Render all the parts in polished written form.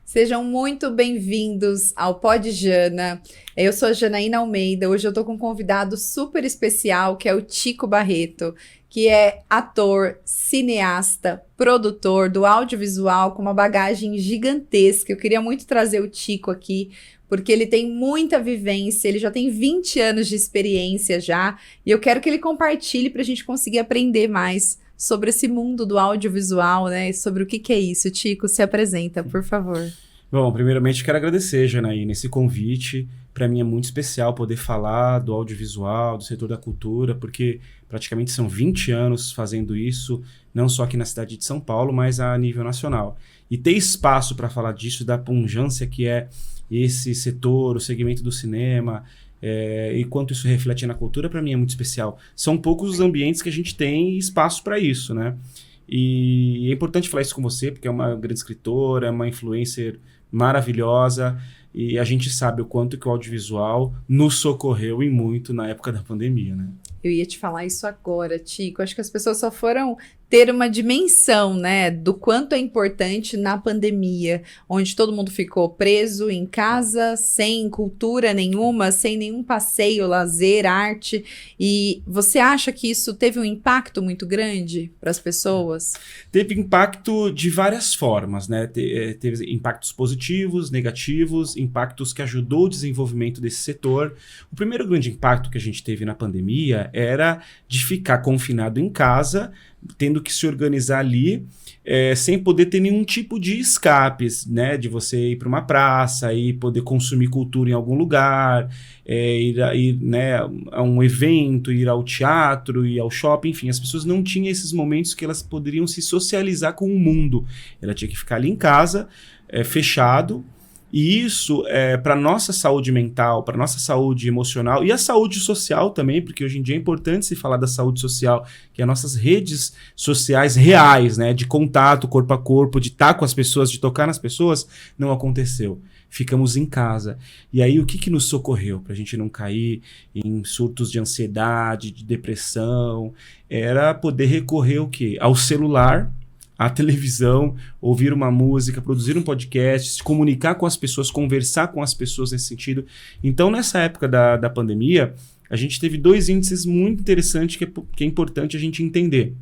Sejam muito bem-vindos ao Pod Jana. Eu sou a Janaína Almeida. Hoje eu tô com um convidado super especial, que é o Tico Barreto, que é ator, cineasta, produtor do audiovisual com uma bagagem gigantesca. Eu queria muito trazer o Tico aqui, porque ele tem muita vivência, ele já tem 20 anos de experiência já, e eu quero que ele compartilhe para a gente conseguir aprender mais sobre esse mundo do audiovisual, né? E sobre o que é isso. Tico, se apresenta, por favor. Bom, primeiramente quero agradecer, Janaína, esse convite. Para mim é muito especial poder falar do audiovisual, do setor da cultura, porque praticamente são 20 anos fazendo isso, não só aqui na cidade de São Paulo, mas a nível nacional. E ter espaço para falar disso, da pungência que é esse setor, o segmento do cinema, e quanto isso reflete na cultura, para mim é muito especial. São poucos os ambientes que a gente tem espaço para isso, né? E é importante falar isso com você, porque é uma grande escritora, é uma influencer maravilhosa, e a gente sabe o quanto que o audiovisual nos socorreu e muito na época da pandemia, né? Eu ia te falar isso agora, Tico. Acho que as pessoas só foram ter uma dimensão, né, do quanto é importante na pandemia, onde todo mundo ficou preso em casa, sem cultura nenhuma, sem nenhum passeio, lazer, arte. E você acha que isso teve um impacto muito grande para as pessoas? Teve impacto de várias formas, né? Teve impactos positivos, negativos, impactos que ajudou o desenvolvimento desse setor. O primeiro grande impacto que a gente teve na pandemia era de ficar confinado em casa, tendo que se organizar ali, sem poder ter nenhum tipo de escapes, né? De você ir para uma praça e poder consumir cultura em algum lugar, ir né, a um evento, ir ao teatro, ir ao shopping, enfim, as pessoas não tinham esses momentos que elas poderiam se socializar com o mundo. Ela tinha que ficar ali em casa, fechado. E isso, para a nossa saúde mental, para a nossa saúde emocional e a saúde social também, porque hoje em dia é importante se falar da saúde social, que é as nossas redes sociais reais, né, de contato corpo a corpo, de estar com as pessoas, de tocar nas pessoas, não aconteceu. Ficamos em casa. E aí o que nos socorreu para a gente não cair em surtos de ansiedade, de depressão? Era poder recorrer o quê? Ao celular, a televisão, ouvir uma música, produzir um podcast, se comunicar com as pessoas, conversar com as pessoas nesse sentido. Então, nessa época da pandemia, a gente teve dois índices muito interessantes que é importante a gente entender.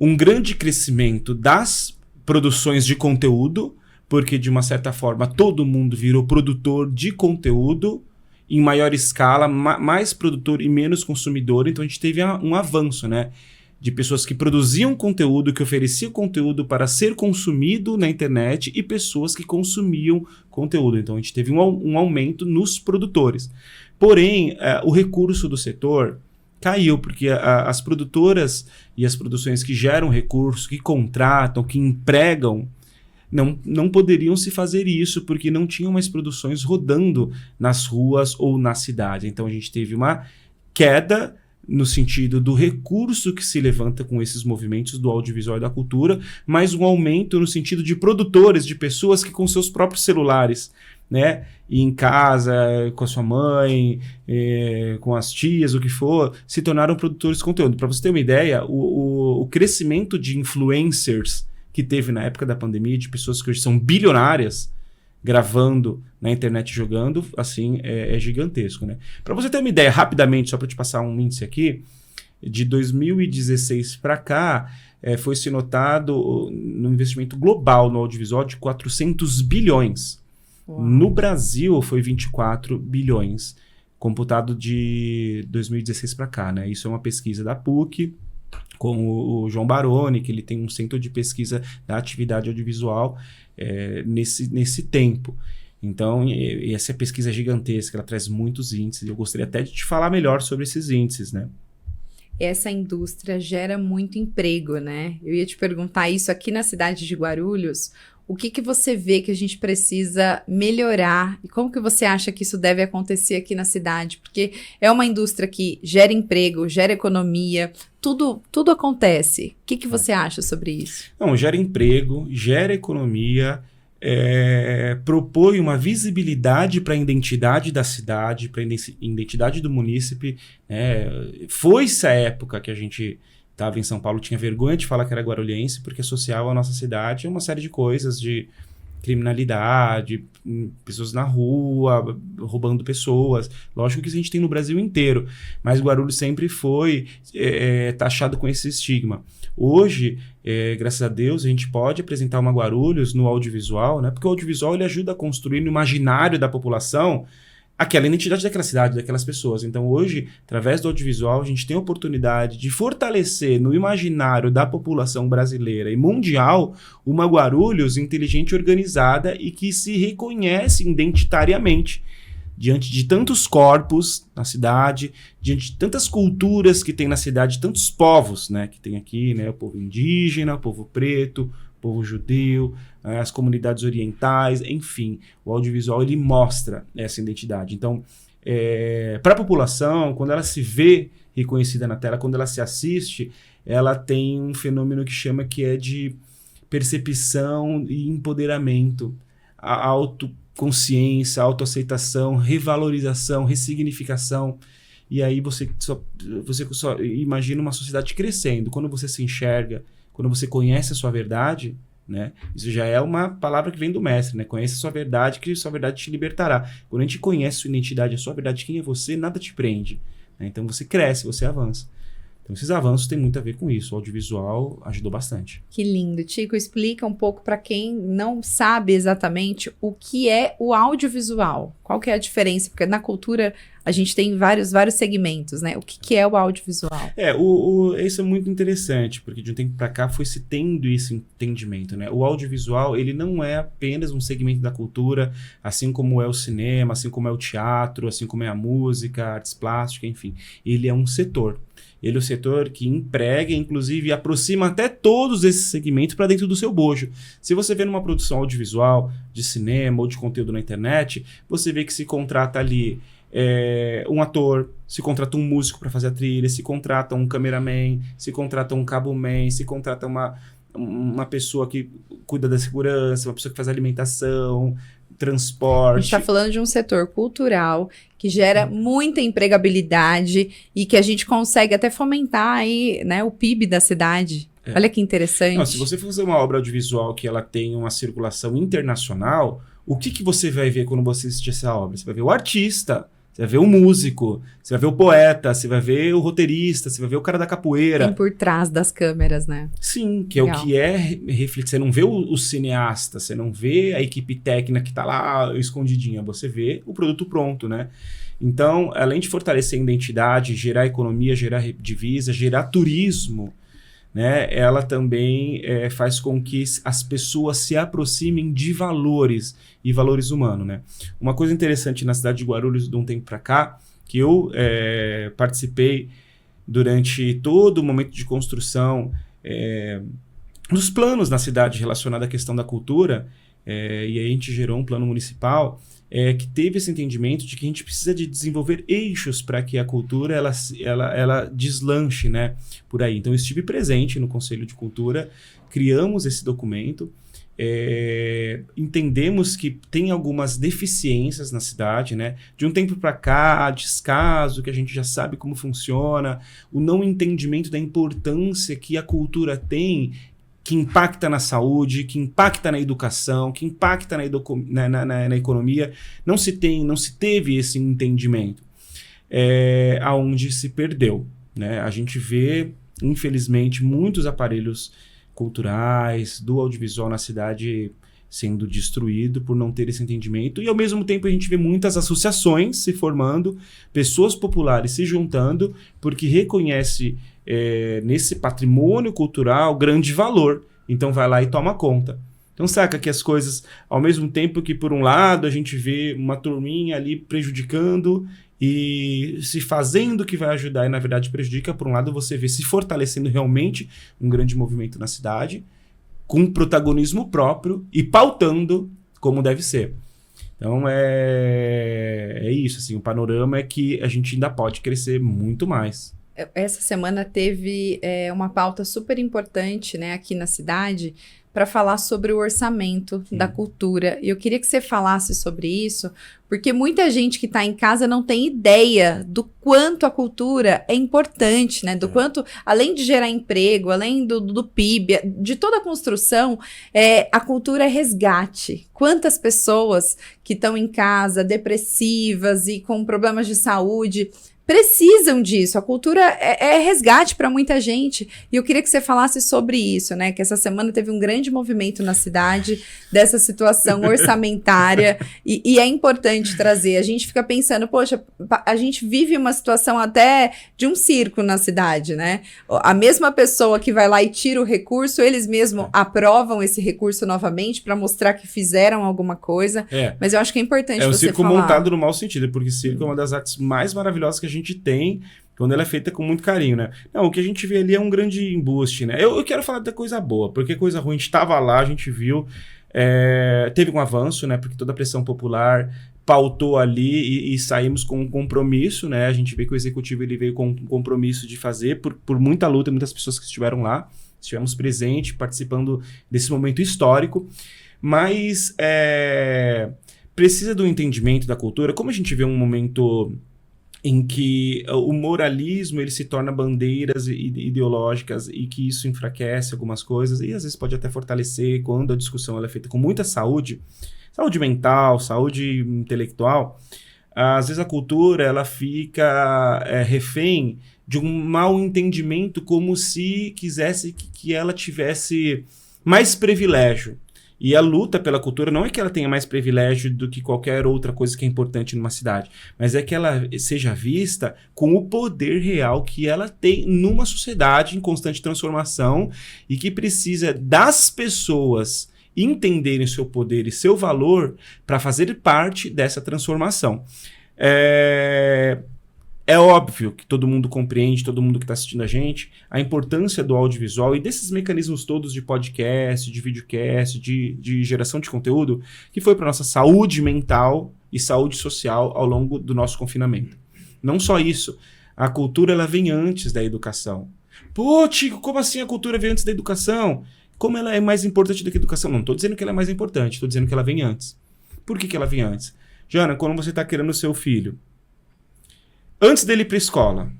Um grande crescimento das produções de conteúdo, porque, de uma certa forma, todo mundo virou produtor de conteúdo em maior escala, mais produtor e menos consumidor. Então, a gente teve um avanço, né? De pessoas que produziam conteúdo, que ofereciam conteúdo para ser consumido na internet e pessoas que consumiam conteúdo. Então, a gente teve um aumento nos produtores. Porém, o recurso do setor caiu, porque as produtoras e as produções que geram recurso, que contratam, que empregam, não poderiam se fazer isso, porque não tinham mais produções rodando nas ruas ou na cidade. Então, a gente teve uma queda no sentido do recurso que se levanta com esses movimentos do audiovisual e da cultura, mas um aumento no sentido de produtores, de pessoas que com seus próprios celulares, né, e em casa, com a sua mãe, com as tias, o que for, se tornaram produtores de conteúdo. Para você ter uma ideia, o crescimento de influencers que teve na época da pandemia, de pessoas que hoje são bilionárias, gravando na internet, jogando, assim, é gigantesco, né? Para você ter uma ideia, rapidamente, só para te passar um índice aqui, de 2016 para cá, foi-se notado no investimento global no audiovisual de 400 bilhões. Uau. No Brasil, foi 24 bilhões, computado de 2016 para cá, né? Isso é uma pesquisa da PUC, com o João Baroni, que ele tem um centro de pesquisa da atividade audiovisual nesse tempo. Então, essa pesquisa é gigantesca, ela traz muitos índices, eu gostaria até de te falar melhor sobre esses índices, né? Essa indústria gera muito emprego, né? Eu ia te perguntar isso aqui na cidade de Guarulhos. O que você vê que a gente precisa melhorar e como que você acha que isso deve acontecer aqui na cidade? Porque é uma indústria que gera emprego, gera economia, tudo acontece. O que você acha sobre isso? Não, gera emprego, gera economia, propõe uma visibilidade para a identidade da cidade, para a identidade do munícipe. Foi essa época que a gente estava em São Paulo, tinha vergonha de falar que era guarulhense, porque associava a nossa cidade a uma série de coisas, de criminalidade, pessoas na rua, roubando pessoas. Lógico que isso a gente tem no Brasil inteiro, mas Guarulhos sempre foi taxado com esse estigma. Hoje, graças a Deus, a gente pode apresentar uma Guarulhos no audiovisual, né? Porque o audiovisual ele ajuda a construir no imaginário da população aquela identidade daquela cidade, daquelas pessoas. Então, hoje, através do audiovisual, a gente tem a oportunidade de fortalecer no imaginário da população brasileira e mundial uma Guarulhos inteligente e organizada e que se reconhece identitariamente diante de tantos corpos na cidade, diante de tantas culturas que tem na cidade, tantos povos, né, que tem aqui, né, o povo indígena, o povo preto, o povo judeu, as comunidades orientais, enfim, o audiovisual ele mostra essa identidade. Então, para a população, quando ela se vê reconhecida na tela, quando ela se assiste, ela tem um fenômeno que é de percepção e empoderamento, a autoconsciência, autoaceitação, revalorização, ressignificação. E aí você só imagina uma sociedade crescendo. Quando você se enxerga, quando você conhece a sua verdade, né? Isso já é uma palavra que vem do mestre, né? Conheça a sua verdade, que a sua verdade te libertará. Quando a gente conhece a sua identidade, a sua verdade, quem é você, nada te prende, né? Então você cresce, você avança. Então esses avanços têm muito a ver com isso. O audiovisual ajudou bastante. Que lindo. Tico, explica um pouco para quem não sabe exatamente o que é o audiovisual. Qual que é a diferença? Porque na cultura a gente tem vários segmentos, né? O que é o audiovisual? Isso é muito interessante, porque de um tempo para cá foi se tendo esse entendimento, né? O audiovisual, ele não é apenas um segmento da cultura, assim como é o cinema, assim como é o teatro, assim como é a música, a artes plásticas, enfim. Ele é um setor. Ele é o setor que emprega, inclusive, aproxima até todos esses segmentos para dentro do seu bojo. Se você vê numa produção audiovisual, de cinema ou de conteúdo na internet, você vê que se contrata ali um ator, se contrata um músico para fazer a trilha, se contrata um cameraman, se contrata um caboman, se contrata uma pessoa que cuida da segurança, uma pessoa que faz a alimentação, transporte. A gente está falando de um setor cultural que gera muita empregabilidade e que a gente consegue até fomentar aí, né, o PIB da cidade. Olha que interessante. Não, se você for fazer uma obra audiovisual que ela tem uma circulação internacional, o que você vai ver quando você assistir essa obra? Você vai ver o artista, você vai ver o músico, você vai ver o poeta, você vai ver o roteirista, você vai ver o cara da capoeira. Tem por trás das câmeras, né? Sim, que legal. É o que é refletir. Você não vê o cineasta, você não vê a equipe técnica que está lá escondidinha, você vê o produto pronto, né? Então, além de fortalecer a identidade, gerar economia, gerar divisa, gerar turismo, né? Ela também faz com que as pessoas se aproximem de valores e valores humanos, né? Uma coisa interessante na cidade de Guarulhos de um tempo para cá, que eu participei durante todo o momento de construção dos planos na cidade relacionados à questão da cultura, e aí a gente gerou um plano municipal que teve esse entendimento de que a gente precisa de desenvolver eixos para que a cultura ela deslanche, né, por aí. Então eu estive presente no Conselho de Cultura, criamos esse documento, entendemos que tem algumas deficiências na cidade, né? De um tempo para cá, descaso, que a gente já sabe como funciona, o não entendimento da importância que a cultura tem, que impacta na saúde, que impacta na educação, que impacta na economia. Não se teve esse entendimento, aonde se perdeu, né? A gente vê, infelizmente, muitos aparelhos culturais, do audiovisual na cidade sendo destruído por não ter esse entendimento, e ao mesmo tempo a gente vê muitas associações se formando, pessoas populares se juntando, porque reconhece nesse patrimônio cultural grande valor, então vai lá e toma conta. Então saca que as coisas, ao mesmo tempo que por um lado a gente vê uma turminha ali prejudicando e se fazendo que vai ajudar e na verdade prejudica, por um lado você vê se fortalecendo realmente um grande movimento na cidade, com protagonismo próprio e pautando como deve ser. Então é isso, assim, o panorama é que a gente ainda pode crescer muito mais. Essa semana teve uma pauta super importante, né, aqui na cidade, para falar sobre o orçamento da cultura. E eu queria que você falasse sobre isso, porque muita gente que está em casa não tem ideia do quanto a cultura é importante, né? Do quanto, além de gerar emprego, além do PIB, de toda a construção, a cultura é resgate. Quantas pessoas que estão em casa, depressivas e com problemas de saúde, precisam disso. A cultura é resgate para muita gente. E eu queria que você falasse sobre isso, né? Que essa semana teve um grande movimento na cidade dessa situação orçamentária. E é importante trazer. A gente fica pensando, poxa, a gente vive uma situação até de um circo na cidade, né? A mesma pessoa que vai lá e tira o recurso, eles mesmos aprovam esse recurso novamente para mostrar que fizeram alguma coisa. Mas eu acho que é importante você falar. É um circo montado no mau sentido, porque circo é uma das artes mais maravilhosas que a gente tem quando ela é feita com muito carinho, né? Não, o que a gente vê ali é um grande embuste, né? Eu quero falar da coisa boa, porque coisa ruim, a gente estava lá, a gente viu, teve um avanço, né? Porque toda a pressão popular pautou ali e saímos com um compromisso, né? A gente vê que o executivo ele veio com um compromisso de fazer por muita luta, muitas pessoas que estiveram lá, estivemos presentes, participando desse momento histórico, mas precisa do entendimento da cultura. Como a gente vê um momento em que o moralismo ele se torna bandeiras ideológicas e que isso enfraquece algumas coisas e às vezes pode até fortalecer quando a discussão ela é feita com muita saúde mental, saúde intelectual, às vezes a cultura ela fica refém de um mau entendimento, como se quisesse que ela tivesse mais privilégio. E a luta pela cultura não é que ela tenha mais privilégio do que qualquer outra coisa que é importante numa cidade, mas é que ela seja vista com o poder real que ela tem numa sociedade em constante transformação e que precisa das pessoas entenderem seu poder e seu valor para fazer parte dessa transformação. É óbvio que todo mundo compreende, todo mundo que está assistindo a gente, a importância do audiovisual e desses mecanismos todos de podcast, de videocast, de geração de conteúdo, que foi para nossa saúde mental e saúde social ao longo do nosso confinamento. Não só isso, a cultura ela vem antes da educação. Pô, Tico, como assim a cultura vem antes da educação? Como ela é mais importante do que a educação? Não estou dizendo que ela é mais importante, estou dizendo que ela vem antes. Por que ela vem antes? Jana, quando você está querendo o seu filho, antes dele ir para a escola,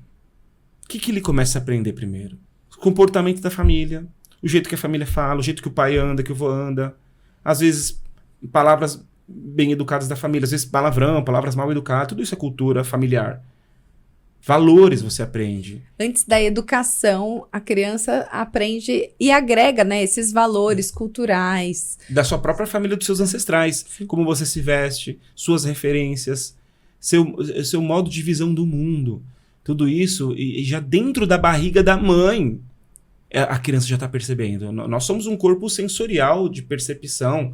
o que ele começa a aprender primeiro? O comportamento da família, o jeito que a família fala, o jeito que o pai anda, que o avô anda. Às vezes, palavras bem educadas da família, às vezes palavrão, palavras mal educadas, tudo isso é cultura familiar. Valores você aprende. Antes da educação, a criança aprende e agrega, né, esses valores culturais. Da sua própria família, dos seus ancestrais. Sim. Como você se veste, suas referências, seu modo de visão do mundo. Tudo isso, e já dentro da barriga da mãe, a criança já está percebendo. Nós somos um corpo sensorial de percepção,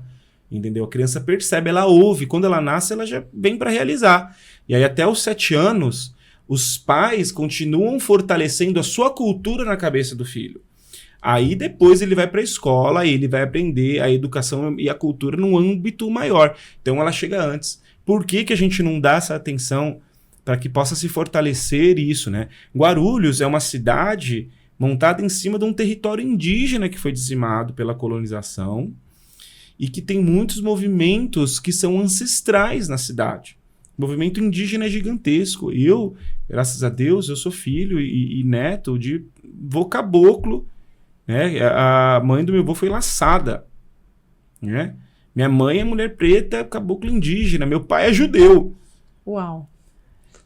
entendeu? A criança percebe, ela ouve. Quando ela nasce, ela já vem para realizar. E aí até os 7 anos... os pais continuam fortalecendo a sua cultura na cabeça do filho. Aí depois ele vai para a escola e ele vai aprender a educação e a cultura num âmbito maior. Então ela chega antes. Por que a gente não dá essa atenção para que possa se fortalecer isso, né? Guarulhos é uma cidade montada em cima de um território indígena que foi dizimado pela colonização e que tem muitos movimentos que são ancestrais na cidade. O movimento indígena é gigantesco. Eu, graças a Deus, eu sou filho e neto de vô caboclo, né? A mãe do meu avô foi laçada, né? Minha mãe é mulher preta, caboclo indígena. Meu pai é judeu. Uau!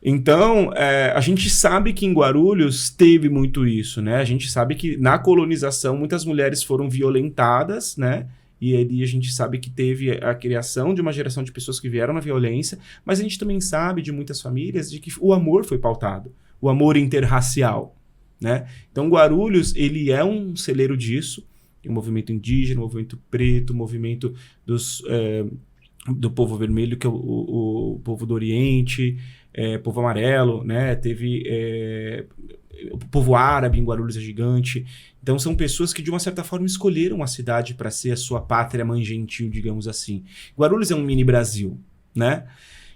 Então, a gente sabe que em Guarulhos teve muito isso, né? A gente sabe que na colonização muitas mulheres foram violentadas, né? E aí a gente sabe que teve a criação de uma geração de pessoas que vieram na violência, mas a gente também sabe de muitas famílias de que o amor foi pautado, o amor interracial, né? Então Guarulhos, ele é um celeiro disso, o movimento indígena, o movimento preto, o movimento do povo vermelho, que é o povo do Oriente, povo amarelo, né? Teve o povo árabe em Guarulhos é gigante. Então são pessoas que de uma certa forma escolheram a cidade para ser a sua pátria mãe gentil, digamos assim. Guarulhos é um mini Brasil, né?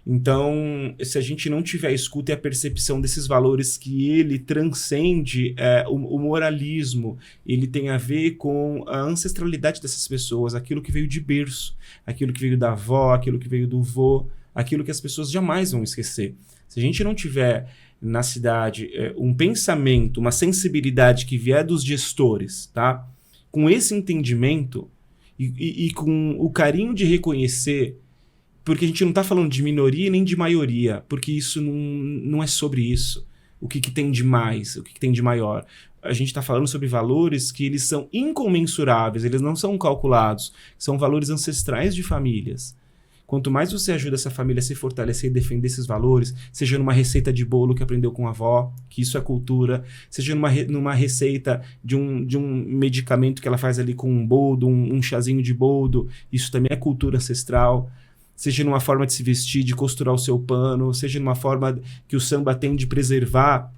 Então, se a gente não tiver a escuta e a percepção desses valores que ele transcende o moralismo, ele tem a ver com a ancestralidade dessas pessoas, aquilo que veio de berço, aquilo que veio da avó, aquilo que veio do vô, aquilo que as pessoas jamais vão esquecer. Se a gente não tiver na cidade um pensamento, uma sensibilidade que vier dos gestores, tá? Com esse entendimento e com o carinho de reconhecer, porque a gente não está falando de minoria nem de maioria, porque isso não é sobre isso. O que tem de mais, o que tem de maior. A gente está falando sobre valores que eles são incomensuráveis, eles não são calculados, são valores ancestrais de famílias. Quanto mais você ajuda essa família a se fortalecer e defender esses valores, seja numa receita de bolo que aprendeu com a avó, que isso é cultura, seja numa receita de um medicamento que ela faz ali com um boldo, um chazinho de boldo, isso também é cultura ancestral, seja numa forma de se vestir, de costurar o seu pano, seja numa forma que o samba tem de preservar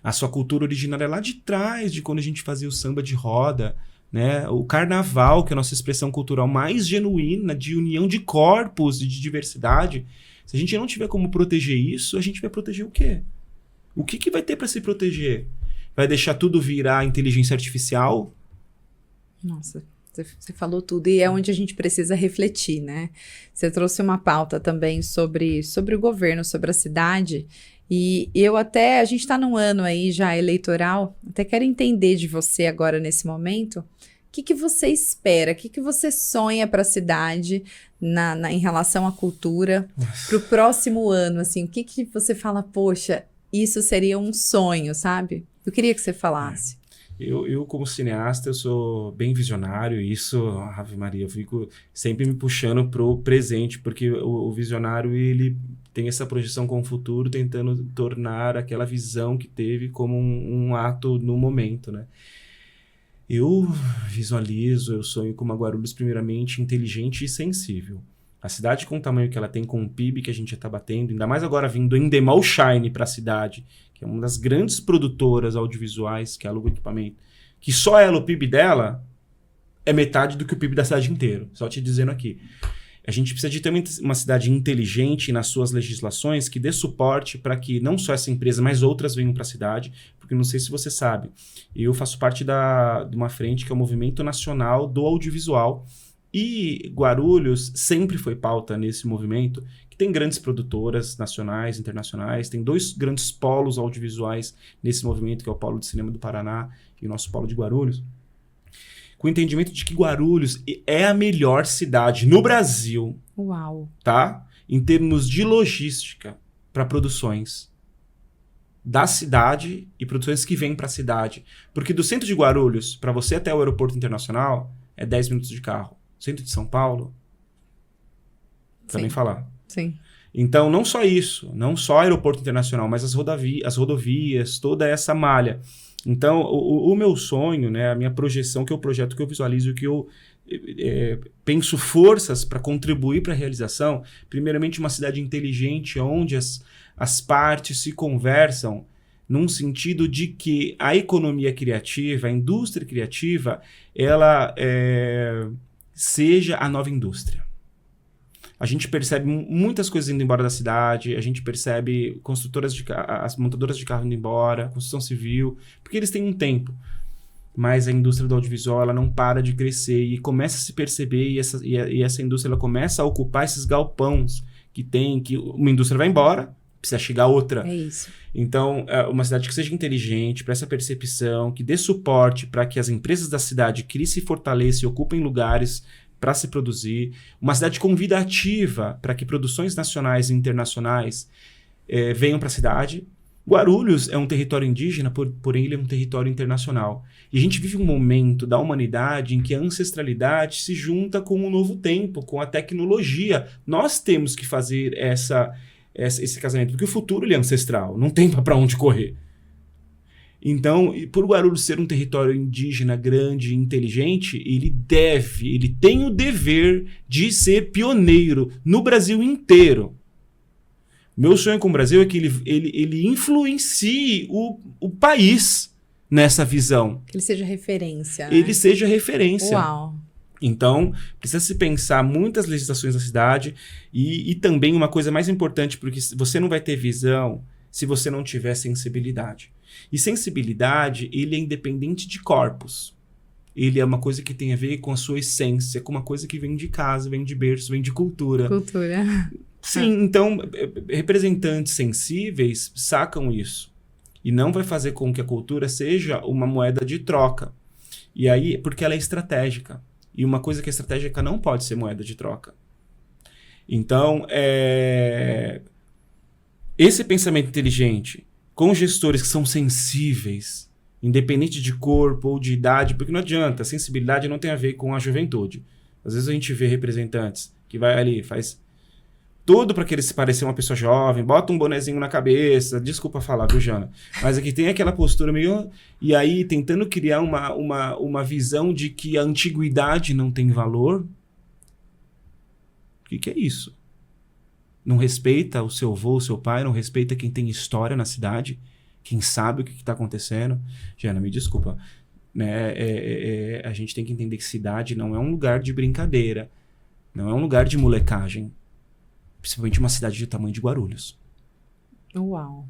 a sua cultura originária lá de trás, de quando a gente fazia o samba de roda, né? O carnaval, que é a nossa expressão cultural mais genuína, de união de corpos e de diversidade. Se a gente não tiver como proteger isso, a gente vai proteger o quê? O que vai ter para se proteger? Vai deixar tudo virar inteligência artificial? Nossa, você falou tudo, e é onde a gente precisa refletir, né? Você trouxe uma pauta também sobre o governo, sobre a cidade, e a gente está num ano aí já eleitoral, até quero entender de você agora nesse momento, o que você espera, o que você sonha para a cidade em relação à cultura para o próximo ano, assim, o que você fala, poxa, isso seria um sonho, sabe? Eu queria que você falasse. Eu, como cineasta, eu sou bem visionário, e isso, Ave Maria, eu fico sempre me puxando pro presente, porque o visionário, ele tem essa projeção com o futuro, tentando tornar aquela visão que teve como um ato no momento, né? Eu visualizo, eu sonho com uma Guarulhos primeiramente inteligente e sensível. A cidade com o tamanho que ela tem, com o PIB que a gente já está batendo, ainda mais agora vindo Endemol Shine para a cidade, que é uma das grandes produtoras audiovisuais que aluga equipamento, que só ela, o PIB dela, é metade do que o PIB da cidade inteira. Só te dizendo aqui. A gente precisa de ter uma cidade inteligente nas suas legislações que dê suporte para que não só essa empresa, mas outras venham para a cidade, porque não sei se você sabe, eu faço parte de uma frente que é o Movimento Nacional do Audiovisual, e Guarulhos sempre foi pauta nesse movimento, que tem grandes produtoras nacionais, internacionais, tem 2 grandes polos audiovisuais nesse movimento, que é o Polo de Cinema do Paraná e o nosso Polo de Guarulhos, com o entendimento de que Guarulhos é a melhor cidade no Brasil. Uau. Tá? Em termos de logística para produções da cidade e produções que vêm para a cidade. Porque do centro de Guarulhos, para você até o aeroporto internacional, é 10 minutos de carro. Centro de São Paulo, também falar. Sim. Então, não só isso, não só aeroporto internacional, mas as rodovias, toda essa malha. Então, o meu sonho, né, a minha projeção, que é o projeto que eu visualizo, que eu penso forças para contribuir para a realização, primeiramente uma cidade inteligente, onde as partes se conversam num sentido de que a economia criativa, a indústria criativa, ela seja a nova indústria. A gente percebe muitas coisas indo embora da cidade, a gente percebe as montadoras de carro indo embora, construção civil, porque eles têm um tempo. Mas a indústria do audiovisual, ela não para de crescer e começa a se perceber, e essa indústria ela começa a ocupar esses galpões que uma indústria vai embora, precisa chegar outra. É isso. Então, uma cidade que seja inteligente, para essa percepção, que dê suporte para que as empresas da cidade criem, se fortaleçam e ocupem lugares para se produzir, uma cidade convidativa para que produções nacionais e internacionais venham para a cidade. Guarulhos é um território indígena, porém ele é um território internacional. E a gente vive um momento da humanidade em que a ancestralidade se junta com o novo tempo, com a tecnologia. Nós temos que fazer esse casamento, porque o futuro ele é ancestral, não tem para onde correr. Então, por Guarulhos ser um território indígena grande e inteligente, ele tem o dever de ser pioneiro no Brasil inteiro. Meu sonho com o Brasil é que ele influencie o país nessa visão. Que ele seja referência. Ele seja referência. Uau. Então, precisa se pensar muitas legislações da cidade e também uma coisa mais importante, porque você não vai ter visão se você não tiver sensibilidade. E sensibilidade, ele é independente de corpos. Ele é uma coisa que tem a ver com a sua essência, com uma coisa que vem de casa, vem de berço, vem de cultura. Cultura. Sim, então, representantes sensíveis sacam isso. E não vai fazer com que a cultura seja uma moeda de troca. E aí, porque ela é estratégica. E uma coisa que é estratégica não pode ser moeda de troca. Então, esse pensamento inteligente, com gestores que são sensíveis, independente de corpo ou de idade, porque não adianta, a sensibilidade não tem a ver com a juventude. Às vezes a gente vê representantes que vai ali, faz tudo para querer se parecer uma pessoa jovem, bota um bonezinho na cabeça, desculpa falar, viu, Jana? Mas aqui tem aquela postura meio... E aí, tentando criar uma visão de que a antiguidade não tem valor. O que é isso? Não respeita o seu avô, o seu pai, não respeita quem tem história na cidade, quem sabe o que está acontecendo. Jana, me desculpa. Né? A gente tem que entender que cidade não é um lugar de brincadeira, não é um lugar de molecagem. Principalmente uma cidade de tamanho de Guarulhos. Uau!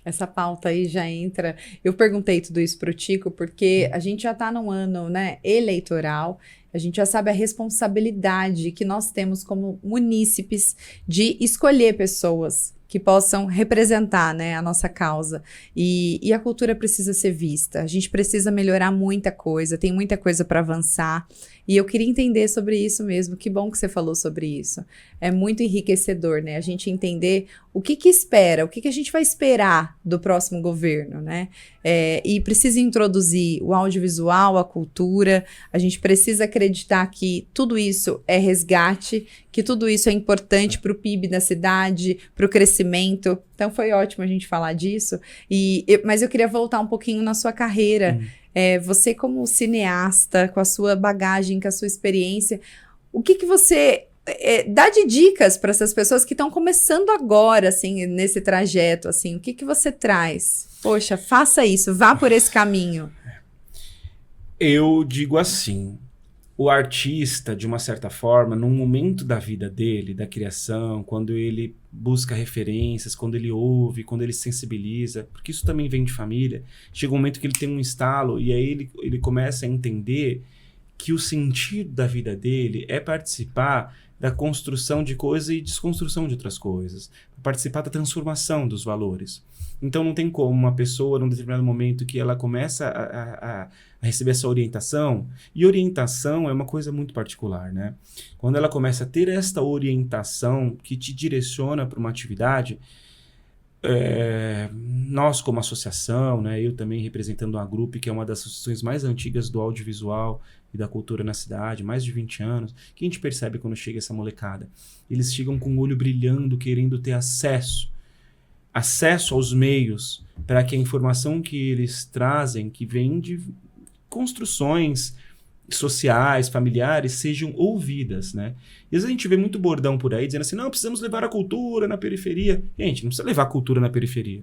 Essa pauta aí já entra... Eu perguntei tudo isso para o Tico porque a gente já está num ano, né, eleitoral, a gente já sabe a responsabilidade que nós temos como munícipes de escolher pessoas que possam representar, né, a nossa causa. E a cultura precisa ser vista. A gente precisa melhorar muita coisa, tem muita coisa para avançar. E eu queria entender sobre isso mesmo. Que bom que você falou sobre isso. É muito enriquecedor, né? A gente entender o que espera, o que a gente vai esperar do próximo governo, né? E precisa introduzir o audiovisual, a cultura. A gente precisa acreditar que tudo isso é resgate, que tudo isso é importante para o PIB da cidade, para o crescimento. Então foi ótimo a gente falar disso. Mas eu queria voltar um pouquinho na sua carreira. Você como cineasta, com a sua bagagem, com a sua experiência, o que você dá de dicas para essas pessoas que estão começando agora, assim, nesse trajeto, assim, o que você traz? Poxa, faça isso, vá por esse caminho. Eu digo assim, o artista, de uma certa forma, num momento da vida dele, da criação, quando ele busca referências, quando ele ouve, quando ele se sensibiliza, porque isso também vem de família, chega um momento que ele tem um estalo e aí ele começa a entender que o sentido da vida dele é participar da construção de coisas e desconstrução de outras coisas, participar da transformação dos valores. Então não tem como uma pessoa, num determinado momento que ela começa a receber essa orientação, e orientação é uma coisa muito particular, né? Quando ela começa a ter esta orientação que te direciona para uma atividade, nós como associação, né, eu também representando uma grupo que é uma das associações mais antigas do audiovisual e da cultura na cidade, mais de 20 anos, que a gente percebe quando chega essa molecada? Eles chegam com o olho brilhando, querendo ter acesso aos meios, para que a informação que eles trazem, que vem de construções sociais, familiares, sejam ouvidas, né? E às vezes a gente vê muito bordão por aí, dizendo assim, não, precisamos levar a cultura na periferia. Gente, não precisa levar a cultura na periferia.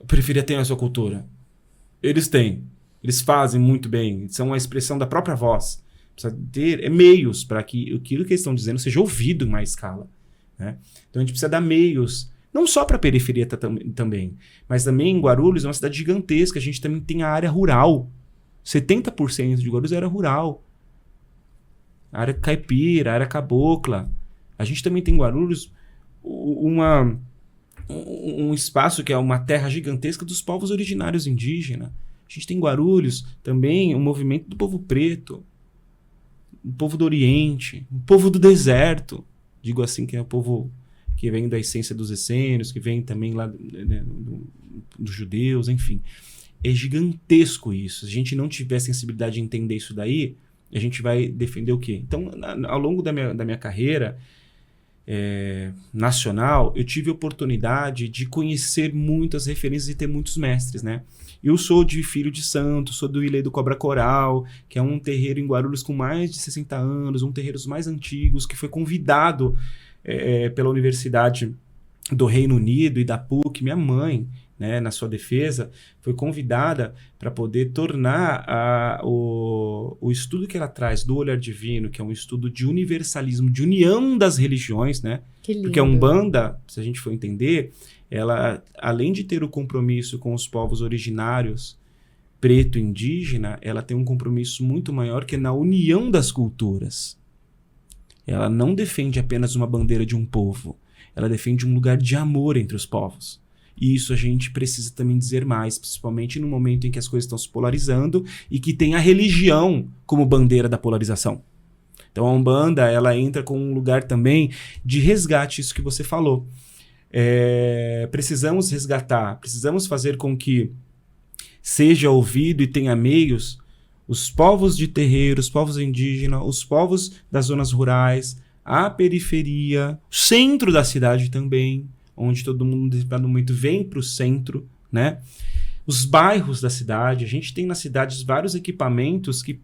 A periferia tem a sua cultura. Eles têm. Eles fazem muito bem. São a expressão da própria voz. Precisa ter meios para que aquilo que eles estão dizendo seja ouvido em mais escala, né? Então a gente precisa dar meios, não só para a periferia também, mas também em Guarulhos é uma cidade gigantesca, a gente também tem a área rural. 70% de Guarulhos é área rural. A área caipira, a área cabocla. A gente também tem em Guarulhos um espaço que é uma terra gigantesca dos povos originários indígenas. A gente tem em Guarulhos também um movimento do povo preto, o povo do Oriente, o povo do deserto. Digo assim que é o povo que vem da essência dos essênios, que vem também lá, né, dos judeus, enfim. É gigantesco isso. Se a gente não tiver sensibilidade de entender isso daí, a gente vai defender o quê? Então, ao longo da minha carreira nacional, eu tive a oportunidade de conhecer muitas referências e ter muitos mestres, né? Eu sou de Filho de Santo, sou do Ilê do Cobra Coral, que é um terreiro em Guarulhos com mais de 60 anos, um terreiro dos mais antigos, que foi convidado pela Universidade do Reino Unido e da PUC, minha mãe, né, na sua defesa, foi convidada para poder tornar o estudo que ela traz do olhar divino, que é um estudo de universalismo, de união das religiões, né? Que lindo. Porque a Umbanda, se a gente for entender, ela, além de ter o compromisso com os povos originários, preto e indígena, ela tem um compromisso muito maior que é na união das culturas. Ela não defende apenas uma bandeira de um povo, ela defende um lugar de amor entre os povos. E isso a gente precisa também dizer mais, principalmente no momento em que as coisas estão se polarizando e que tem a religião como bandeira da polarização. Então a Umbanda, ela entra com um lugar também de resgate, isso que você falou. Precisamos resgatar, precisamos fazer com que seja ouvido e tenha meios os povos de terreiro, os povos indígenas, os povos das zonas rurais, a periferia, o centro da cidade também, onde todo mundo, no momento, vem para o centro, né? Os bairros da cidade, a gente tem nas cidades vários equipamentos que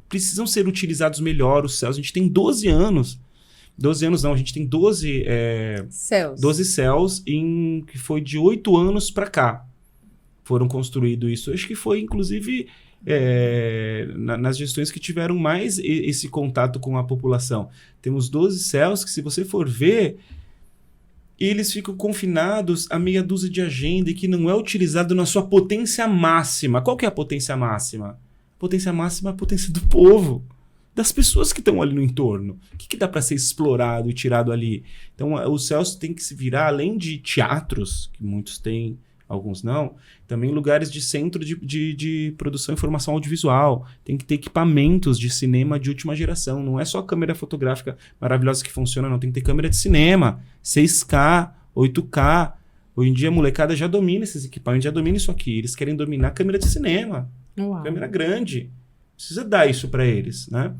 precisam ser utilizados melhor, os céus. A gente tem 12 anos. 12 anos não, a gente tem 12 céus. 12 céus que foi de 8 anos para cá. Foram construídos isso. Acho que foi, inclusive, nas gestões que tiveram mais esse contato com a população. Temos 12 céus que, se você for ver, eles ficam confinados a meia dúzia de agenda e que não é utilizado na sua potência máxima. Qual que é a potência máxima? A potência máxima é a potência do povo, das pessoas que estão ali no entorno. O que dá para ser explorado e tirado ali? Então, os céus têm que se virar, além de teatros, que muitos têm, alguns não, também lugares de centro de produção e informação audiovisual. Tem que ter equipamentos de cinema de última geração. Não é só câmera fotográfica maravilhosa que funciona, não. Tem que ter câmera de cinema, 6K, 8K. Hoje em dia a molecada já domina esses equipamentos, já domina isso aqui. Eles querem dominar a câmera de cinema. Uau. Câmera grande. Precisa dar isso para eles, né?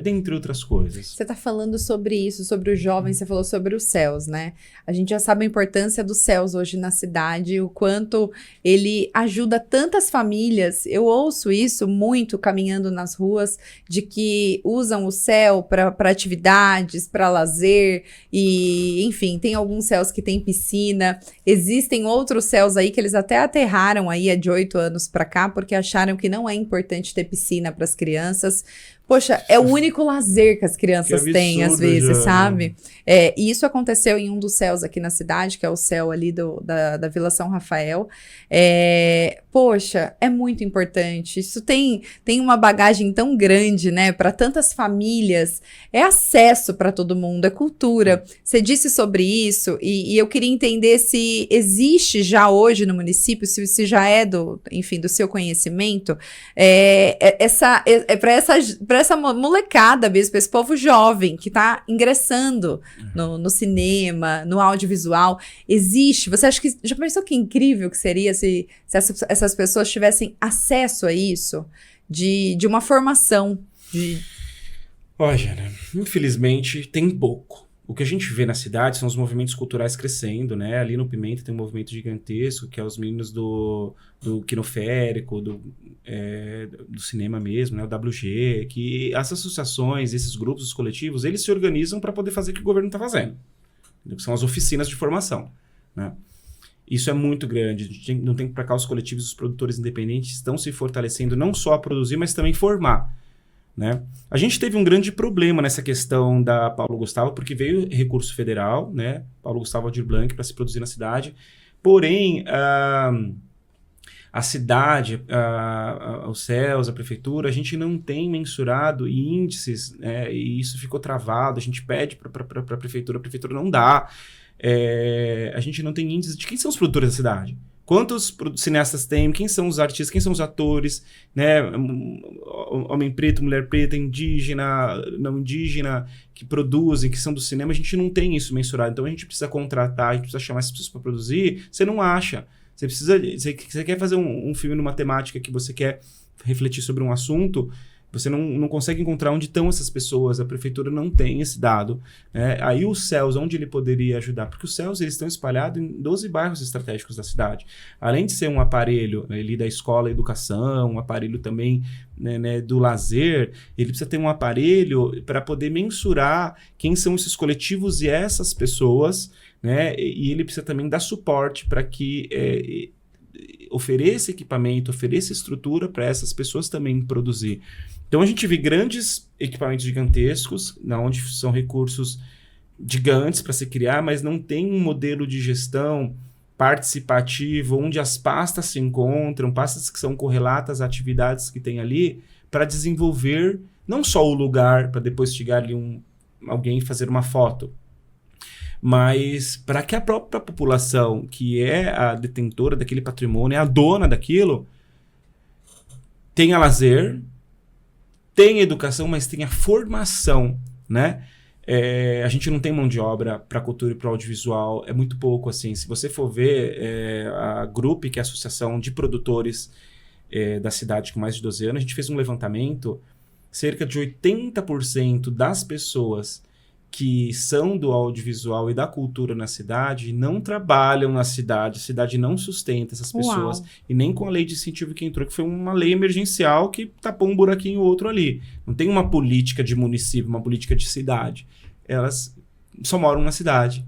Dentre outras coisas. Você está falando sobre isso, sobre os jovens, você falou sobre os céus, né? A gente já sabe a importância dos céus hoje na cidade, o quanto ele ajuda tantas famílias. Eu ouço isso muito caminhando nas ruas, de que usam o céu para atividades, para lazer, e enfim, tem alguns céus que tem piscina. Existem outros céus aí que eles até aterraram aí de 8 anos para cá, porque acharam que não é importante ter piscina para as crianças. Poxa, é o único lazer que as crianças têm, às vezes, já, sabe? E isso aconteceu em um dos céus aqui na cidade, que é o céu ali da Vila São Rafael. Poxa, é muito importante. Isso tem uma bagagem tão grande, né? Para tantas famílias. É acesso para todo mundo, é cultura. Você disse sobre isso e eu queria entender se existe já hoje no município, se já é do seu conhecimento, para essa molecada mesmo, para esse povo jovem que está ingressando no cinema, no audiovisual. Existe? Você acha que... Já pensou que incrível que seria se essas pessoas tivessem acesso a isso? De uma formação? Olha, né? Infelizmente tem pouco. O que a gente vê na cidade são os movimentos culturais crescendo, né? Ali no Pimenta tem um movimento gigantesco, que é os meninos do quinoférico, do cinema mesmo, né? O WG, que essas associações, esses grupos, os coletivos, eles se organizam para poder fazer o que o governo está fazendo. São as oficinas de formação, né? Isso é muito grande. Não tem para cá os coletivos, os produtores independentes estão se fortalecendo não só a produzir, mas também formar, né? A gente teve um grande problema nessa questão da Paulo Gustavo, porque veio recurso federal, né? Paulo Gustavo Aldir Blanc para se produzir na cidade. Porém, a cidade, os céus, a prefeitura, a gente não tem mensurado índices, né? E isso ficou travado. A gente pede para a prefeitura não dá. A gente não tem índices de quem são os produtores da cidade. Quantos cineastas tem? Quem são os artistas? Quem são os atores? Né? Homem preto, mulher preta, indígena, não indígena, que produzem, que são do cinema. A gente não tem isso mensurado. Então a gente precisa contratar, a gente precisa chamar essas pessoas para produzir. Você não acha. Você quer fazer um filme numa temática que você quer refletir sobre um assunto. Você não consegue encontrar onde estão essas pessoas, a prefeitura não tem esse dado. Né? Aí o CELS, onde ele poderia ajudar? Porque os CELS eles estão espalhados em 12 bairros estratégicos da cidade. Além de ser um aparelho ali da escola, educação, um aparelho também né, do lazer, ele precisa ter um aparelho para poder mensurar quem são esses coletivos e essas pessoas, né? E ele precisa também dar suporte para que ofereça equipamento, ofereça estrutura para essas pessoas também produzir. Então a gente vê grandes equipamentos gigantescos, onde são recursos gigantes para se criar, mas não tem um modelo de gestão participativo, onde as pastas se encontram, pastas que são correlatas às atividades que tem ali, para desenvolver não só o lugar, para depois chegar ali alguém fazer uma foto, mas para que a própria população, que é a detentora daquele patrimônio, é a dona daquilo, tenha lazer, tenha educação, mas tenha formação, né? A gente não tem mão de obra para cultura e para audiovisual, é muito pouco, assim. Se você for ver a GRUP, que é a Associação de Produtores da cidade com mais de 12 anos, a gente fez um levantamento, cerca de 80% das pessoas que são do audiovisual e da cultura na cidade não trabalham na cidade, a cidade não sustenta essas pessoas. Uau. E nem com a lei de incentivo que entrou, que foi uma lei emergencial que tapou um buraquinho ou outro ali. Não tem uma política de município, uma política de cidade. Elas só moram na cidade,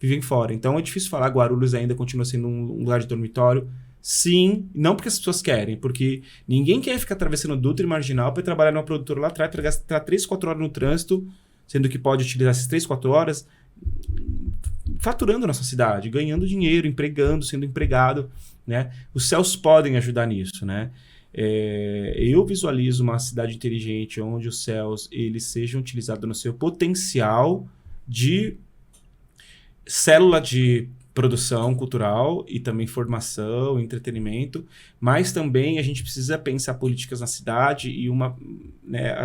vivem fora. Então é difícil falar, Guarulhos ainda continua sendo um lugar de dormitório. Sim, não porque as pessoas querem, porque ninguém quer ficar atravessando Dutra e Marginal para trabalhar numa produtora lá atrás, para gastar 3, 4 horas no trânsito, sendo que pode utilizar essas 3, 4 horas faturando a nossa cidade, ganhando dinheiro, empregando, sendo empregado, né? Os céus podem ajudar nisso, né? Eu visualizo uma cidade inteligente onde os céus eles sejam utilizados no seu potencial de célula de produção cultural e também formação, entretenimento, mas também a gente precisa pensar políticas na cidade e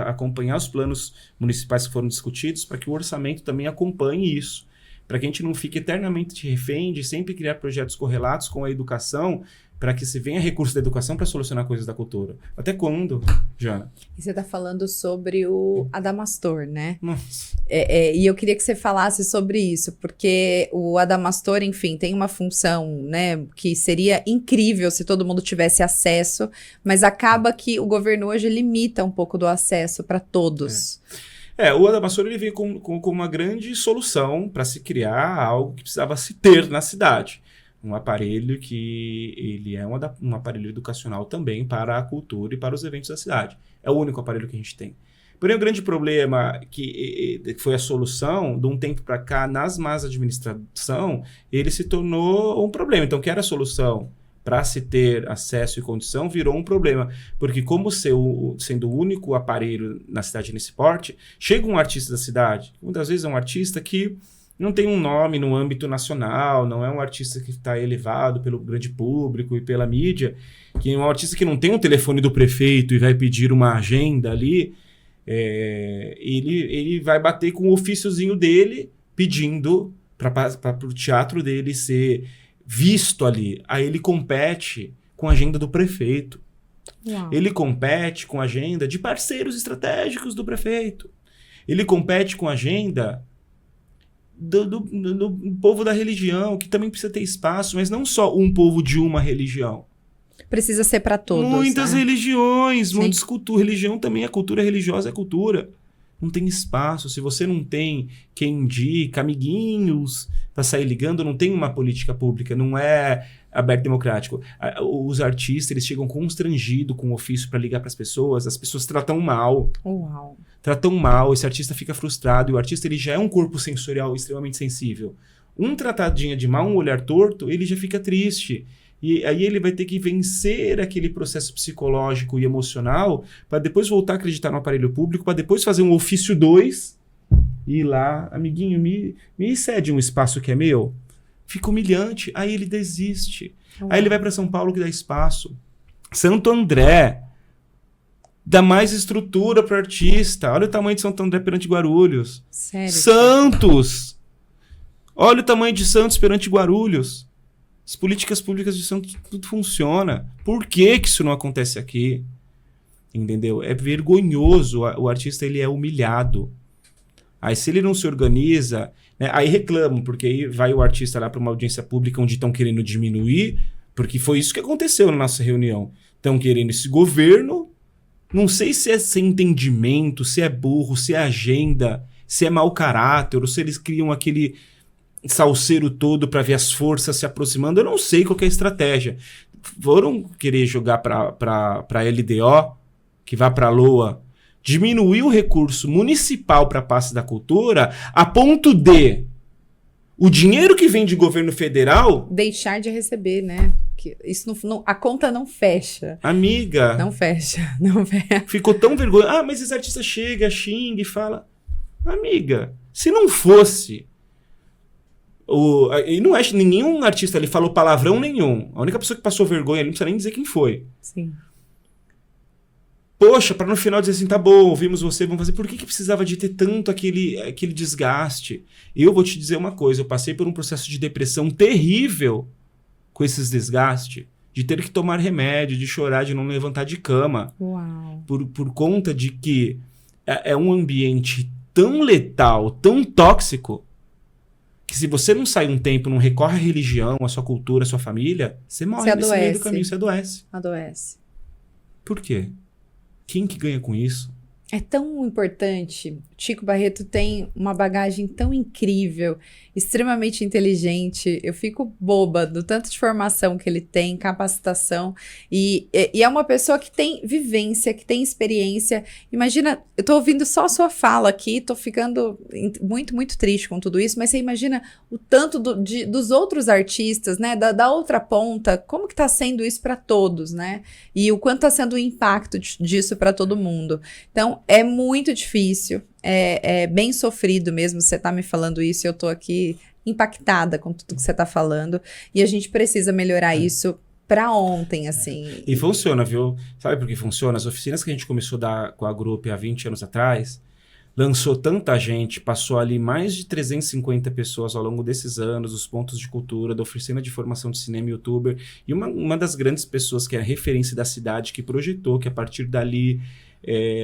acompanhar os planos municipais que foram discutidos para que o orçamento também acompanhe isso, para que a gente não fique eternamente refém de sempre criar projetos correlatos com a educação, para que se venha recurso da educação para solucionar coisas da cultura. Até quando, Jana? E você está falando sobre o Adamastor, né? Nossa. E eu queria que você falasse sobre isso, porque o Adamastor, enfim, tem uma função, né, que seria incrível se todo mundo tivesse acesso, mas acaba que o governo hoje limita um pouco do acesso para todos. O Adamastor ele veio com uma grande solução para se criar algo que precisava se ter na cidade. Um aparelho que ele é um aparelho educacional também para a cultura e para os eventos da cidade. É o único aparelho que a gente tem. Porém, o grande problema que foi a solução, de um tempo para cá, nas más administração, ele se tornou um problema. Então, que era a solução para se ter acesso e condição, virou um problema. Porque como sendo o único aparelho na cidade nesse porte, chega um artista da cidade, muitas vezes é um artista que não tem um nome no âmbito nacional, não é um artista que está elevado pelo grande público e pela mídia, que é um artista que não tem um telefone do prefeito e vai pedir uma agenda ali, ele vai bater com o ofíciozinho dele pedindo para o teatro dele ser visto ali. Aí ele compete com a agenda do prefeito. Uau. Ele compete com a agenda de parceiros estratégicos do prefeito. Ele compete com a agenda do povo da religião, que também precisa ter espaço, mas não só um povo de uma religião. Precisa ser para todos. Muitas religiões, Sim. muitas culturas. Religião também é cultura, religiosa é cultura. Não tem espaço. Se você não tem quem indica, amiguinhos, para sair ligando, não tem uma política pública, não é aberto democrático. Os artistas, eles chegam constrangidos com o ofício para ligar para as pessoas tratam mal. Uau. Tratam mal, esse artista fica frustrado, e o artista ele já é um corpo sensorial extremamente sensível. Um tratadinha de mal, um olhar torto, ele já fica triste. E aí ele vai ter que vencer aquele processo psicológico e emocional para depois voltar a acreditar no aparelho público, para depois fazer um ofício 2 e ir lá, amiguinho, me cede um espaço que é meu. Fica humilhante, aí ele desiste. Aí ele vai para São Paulo que dá espaço. Santo André dá mais estrutura para o artista. Olha o tamanho de Santo André perante Guarulhos. Sério? Santos! Olha o tamanho de Santos perante Guarulhos. As políticas públicas de Santos, tudo funciona. Por que isso não acontece aqui? entendeu? É vergonhoso, o artista ele é humilhado. Aí se ele não se organiza, né, aí reclamam, porque aí vai o artista lá para uma audiência pública onde estão querendo diminuir, porque foi isso que aconteceu na nossa reunião. Estão querendo esse governo, não sei se é sem entendimento, se é burro, se é agenda, se é mau caráter, ou se eles criam aquele salseiro todo para ver as forças se aproximando, eu não sei qual que é a estratégia. Foram querer jogar para LDO, que vai para a LOA, diminuir o recurso municipal para a pasta da cultura, a ponto de o dinheiro que vem de governo federal... Deixar de receber, né? Que isso não, a conta não fecha. Amiga... Não fecha, não fecha. Ficou tão vergonhoso. Ah, mas esse artista chega, xinga e fala... Amiga, se não fosse... E não é nenhum artista ali falou palavrão nenhum. A única pessoa que passou vergonha ali, não precisa nem dizer quem foi. Sim. Poxa, para no final dizer assim, tá bom, ouvimos você, vamos fazer. Por que precisava de ter tanto aquele desgaste? Eu vou te dizer uma coisa, eu passei por um processo de depressão terrível com esses desgastes, de ter que tomar remédio, de chorar, de não levantar de cama. Uau. Por conta de que é um ambiente tão letal, tão tóxico, que se você não sai um tempo, não recorre à religião, à sua cultura, à sua família, você morre nesse meio do caminho, você adoece. Adoece. Por quê? Quem que ganha com isso? É tão importante. Chico Barreto tem uma bagagem tão incrível, extremamente inteligente. Eu fico boba do tanto de formação que ele tem, capacitação. E é uma pessoa que tem vivência, que tem experiência. Imagina, eu tô ouvindo só a sua fala aqui, tô ficando muito, muito triste com tudo isso, mas você imagina o tanto dos outros artistas, né? Da outra ponta, como que tá sendo isso para todos, né? E o quanto tá sendo o impacto disso para todo mundo. Então, é muito difícil. É bem sofrido mesmo, você tá me falando isso e eu tô aqui impactada com tudo que você tá falando. E a gente precisa melhorar isso pra ontem, assim. E funciona, viu? Sabe por que funciona? As oficinas que a gente começou a dar com a Grupo há 20 anos atrás, lançou tanta gente, passou ali mais de 350 pessoas ao longo desses anos, os pontos de cultura, da oficina de formação de cinema e youtuber, e uma das grandes pessoas que é a referência da cidade, que projetou, que a partir dali...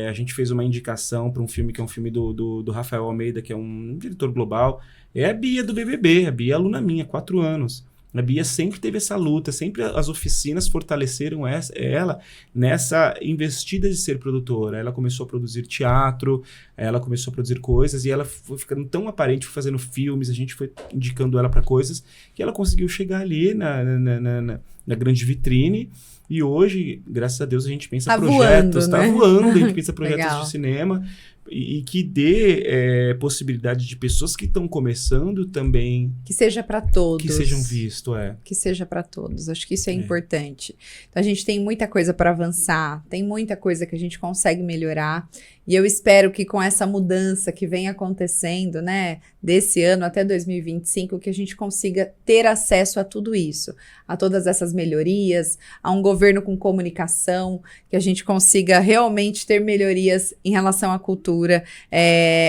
a gente fez uma indicação para um filme que é um filme do Rafael Almeida, que é um diretor global. É a Bia do BBB, a Bia é aluna minha, 4 anos. A Bia sempre teve essa luta, sempre as oficinas fortaleceram ela nessa investida de ser produtora. Ela começou a produzir teatro, ela começou a produzir coisas e ela foi ficando tão aparente, foi fazendo filmes, a gente foi indicando ela para coisas, que ela conseguiu chegar ali na grande vitrine. E hoje, graças a Deus, a gente pensa projetos, tá voando, a gente pensa projetos de cinema e que dê possibilidade de pessoas que estão começando também... Que seja para todos. Que sejam vistos, Que seja para todos. Acho que isso é importante. Então, a gente tem muita coisa para avançar, tem muita coisa que a gente consegue melhorar. E eu espero que com essa mudança que vem acontecendo, né, desse ano até 2025, que a gente consiga ter acesso a tudo isso, a todas essas melhorias, a um governo com comunicação, que a gente consiga realmente ter melhorias em relação à cultura.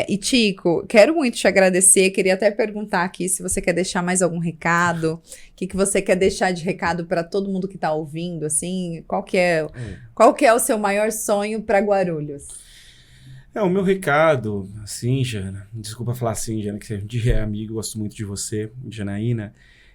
E, Chico, quero muito te agradecer, queria até perguntar aqui se você quer deixar mais algum recado, o que você quer deixar de recado para todo mundo que está ouvindo, assim, qual que é o seu maior sonho para Guarulhos? O meu recado, assim, Jana, desculpa falar assim, Jana, que você é amigo, gosto muito de você, Janaína,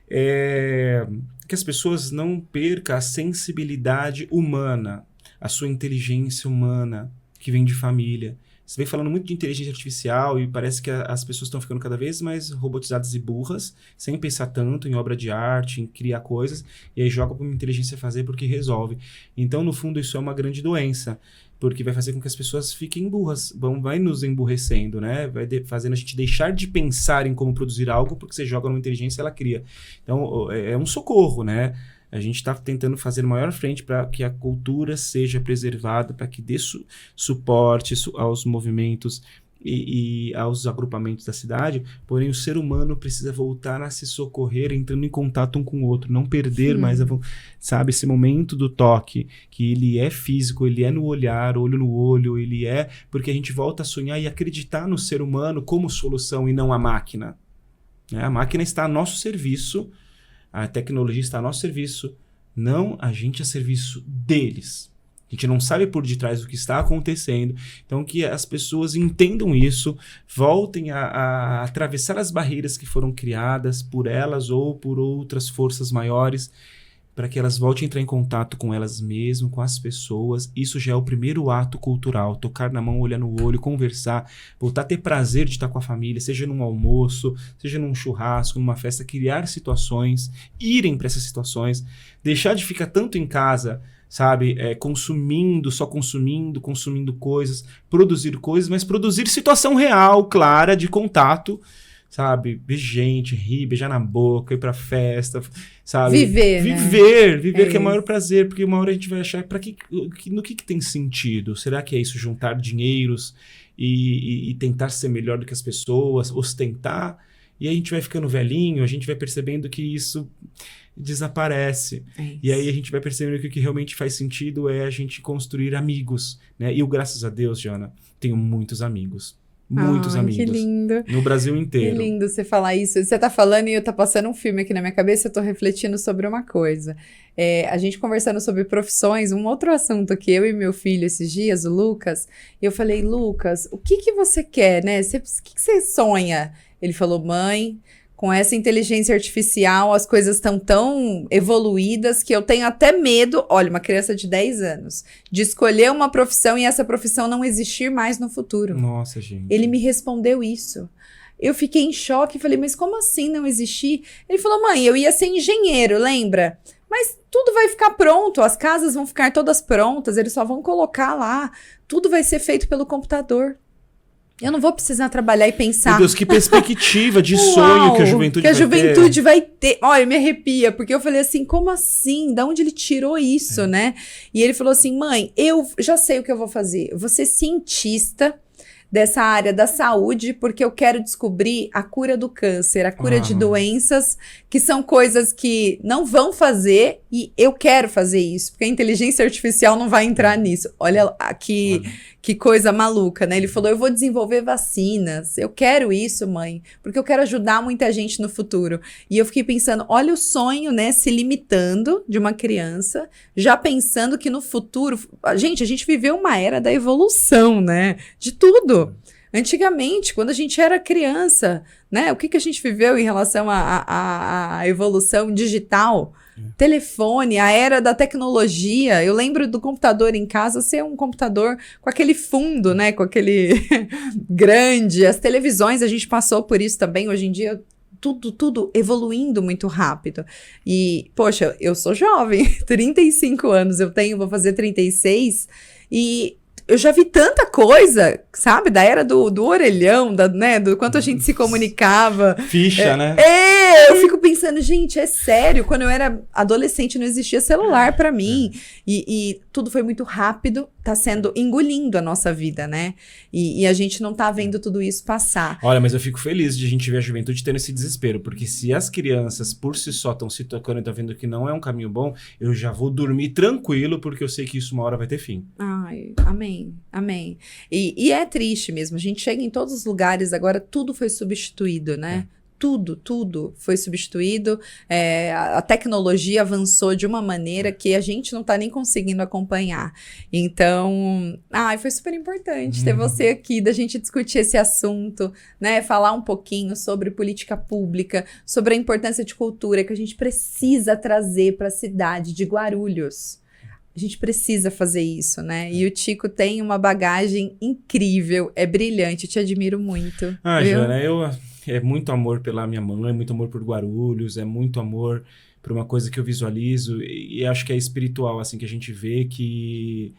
é que as pessoas não percam a sensibilidade humana, a sua inteligência humana, que vem de família. Você vem falando muito de inteligência artificial e parece que as pessoas estão ficando cada vez mais robotizadas e burras, sem pensar tanto em obra de arte, em criar coisas, e aí joga para uma inteligência fazer porque resolve. Então, no fundo, isso é uma grande doença, porque vai fazer com que as pessoas fiquem burras, vai nos emburrecendo, né? Vai fazendo a gente deixar de pensar em como produzir algo, porque você joga numa inteligência e ela cria. Então, é um socorro, né? A gente está tentando fazer maior frente para que a cultura seja preservada, para que dê suporte aos movimentos e aos agrupamentos da cidade, porém o ser humano precisa voltar a se socorrer entrando em contato um com o outro, não perder mais, sabe, esse momento do toque, que ele é físico, ele é no olhar, olho no olho, ele é porque a gente volta a sonhar e acreditar no ser humano como solução e não a máquina. A máquina está a nosso serviço, a tecnologia está a nosso serviço, não a gente a serviço deles. A gente não sabe por detrás do que está acontecendo. Então, que as pessoas entendam isso, voltem a atravessar as barreiras que foram criadas por elas ou por outras forças maiores, para que elas voltem a entrar em contato com elas mesmas, com as pessoas. Isso já é o primeiro ato cultural. Tocar na mão, olhar no olho, conversar, voltar a ter prazer de estar com a família, seja num almoço, seja num churrasco, numa festa, criar situações, irem para essas situações, deixar de ficar tanto em casa, sabe, só consumindo coisas, produzir coisas, mas produzir situação real, clara, de contato, sabe, ver gente, rir, beijar na boca, ir pra festa, sabe? Viver que é o maior prazer, porque uma hora a gente vai achar, no que tem sentido? Será que é isso, juntar dinheiros e tentar ser melhor do que as pessoas, ostentar? E aí a gente vai ficando velhinho, a gente vai percebendo que isso desaparece. E aí a gente vai percebendo que o que realmente faz sentido é a gente construir amigos, né? E eu, graças a Deus, Jana, tenho muitos amigos. Muitos amigos. Que lindo. No Brasil inteiro. Que lindo você falar isso. Você tá falando e eu tá passando um filme aqui na minha cabeça, eu tô refletindo sobre uma coisa. A gente conversando sobre profissões, um outro assunto que eu e meu filho esses dias, o Lucas, eu falei, Lucas, o que você quer, né? O que você sonha? Ele falou, mãe, com essa inteligência artificial, as coisas estão tão evoluídas que eu tenho até medo, olha, uma criança de 10 anos, de escolher uma profissão e essa profissão não existir mais no futuro. Nossa, gente. Ele me respondeu isso. Eu fiquei em choque e falei, mas como assim não existir? Ele falou, mãe, eu ia ser engenheiro, lembra? Mas tudo vai ficar pronto, as casas vão ficar todas prontas, eles só vão colocar lá, tudo vai ser feito pelo computador. Eu não vou precisar trabalhar e pensar. Meu Deus, que perspectiva de sonho que a juventude vai ter. Olha, me arrepia, porque eu falei assim, como assim? Da onde ele tirou isso, né? E ele falou assim, mãe, eu já sei o que eu vou fazer. Eu vou ser cientista dessa área da saúde, porque eu quero descobrir a cura do câncer, a cura de doenças, que são coisas que não vão fazer, e eu quero fazer isso, porque a inteligência artificial não vai entrar nisso. Olha que coisa maluca, né? Ele falou, eu vou desenvolver vacinas, eu quero isso, mãe, porque eu quero ajudar muita gente no futuro. E eu fiquei pensando, olha o sonho, né, se limitando de uma criança, já pensando que no futuro... Gente, a gente viveu uma era da evolução, né? De tudo. Antigamente, quando a gente era criança, né? O que a gente viveu em relação à evolução digital? Telefone, a era da tecnologia. Eu lembro do computador em casa ser um computador com aquele fundo, né? Com aquele grande. As televisões, a gente passou por isso também. Hoje em dia, tudo evoluindo muito rápido. E, poxa, eu sou jovem, 35 anos vou fazer 36, e eu já vi tanta coisa, sabe? Da era do orelhão, né? Do quanto a gente se comunicava. Ficha, né? Eu fico pensando, gente, é sério. Quando eu era adolescente, não existia celular pra mim. E tudo foi muito rápido, tá engolindo a nossa vida, né? E a gente não tá vendo tudo isso passar. Olha, mas eu fico feliz de a gente ver a juventude tendo esse desespero, porque se as crianças por si só estão se tocando e estão vendo que não é um caminho bom, eu já vou dormir tranquilo, porque eu sei que isso uma hora vai ter fim. Ai, amém, amém. E é triste mesmo, a gente chega em todos os lugares, agora tudo foi substituído, né? Tudo foi substituído, a tecnologia avançou de uma maneira que a gente não tá nem conseguindo acompanhar. Então, foi super importante ter você aqui, da gente discutir esse assunto, né? Falar um pouquinho sobre política pública, sobre a importância de cultura que a gente precisa trazer para a cidade de Guarulhos. A gente precisa fazer isso, né? E o Tico tem uma bagagem incrível, é brilhante, eu te admiro muito. Jana, é muito amor pela minha mãe, é muito amor por Guarulhos, é muito amor por uma coisa que eu visualizo, e acho que é espiritual, assim, que a gente vê que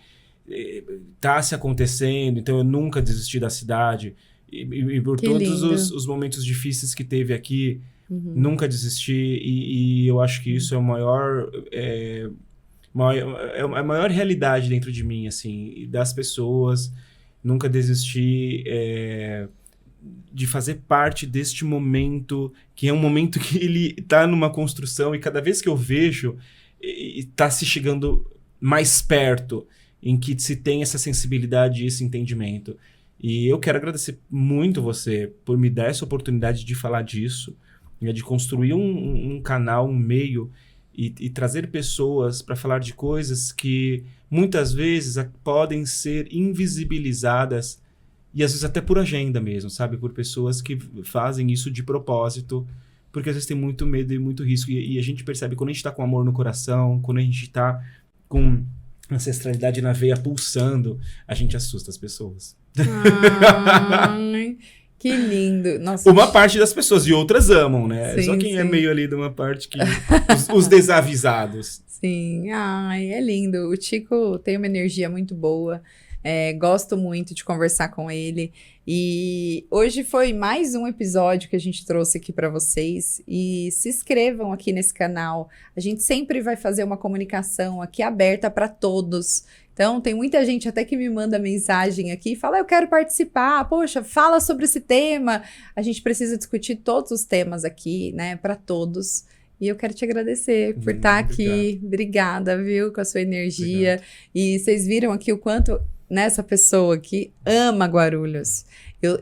tá se acontecendo, então eu nunca desisti da cidade, e por todos os momentos difíceis que teve aqui, nunca desisti, e eu acho que isso é o maior... é a maior realidade dentro de mim, assim, das pessoas, nunca desisti de fazer parte deste momento, que é um momento que ele tá numa construção, e cada vez que eu vejo, tá se chegando mais perto, em que se tem essa sensibilidade e esse entendimento. E eu quero agradecer muito você por me dar essa oportunidade de falar disso, né, de construir um canal, um meio e trazer pessoas para falar de coisas que muitas vezes podem ser invisibilizadas e às vezes até por agenda mesmo, sabe? Por pessoas que fazem isso de propósito, porque às vezes tem muito medo e muito risco. E a gente percebe quando a gente tá com amor no coração, quando a gente tá com ancestralidade na veia pulsando, a gente assusta as pessoas. Ai, que lindo. Nossa, Uma parte das pessoas, e outras amam, né? Sim, Só quem é sim. meio ali de uma parte que... os desavisados. Sim, ai, é lindo. O Tico tem uma energia muito boa. Gosto muito de conversar com ele. E hoje foi mais um episódio que a gente trouxe aqui para vocês. E se inscrevam aqui nesse canal. A gente sempre vai fazer uma comunicação aqui aberta para todos. Então, tem muita gente até que me manda mensagem aqui e fala: eu quero participar, poxa, fala sobre esse tema. A gente precisa discutir todos os temas aqui, né, para todos. E eu quero te agradecer por estar aqui. Obrigada, viu, com a sua energia. Obrigado. E vocês viram aqui o quanto nessa pessoa que ama Guarulhos.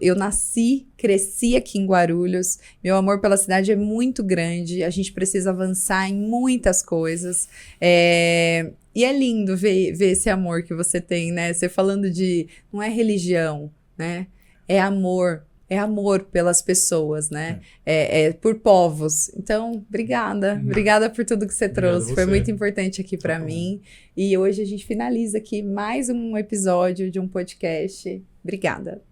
Eu nasci, cresci aqui em Guarulhos. Meu amor pela cidade é muito grande. A gente precisa avançar em muitas coisas. E é lindo ver esse amor que você tem, né? Você falando de... Não é religião, né? É amor. É amor pelas pessoas, né? É por povos. Então, obrigada. Obrigada por tudo que você trouxe. Foi muito importante aqui para mim. E hoje a gente finaliza aqui mais um episódio de um podcast. Obrigada.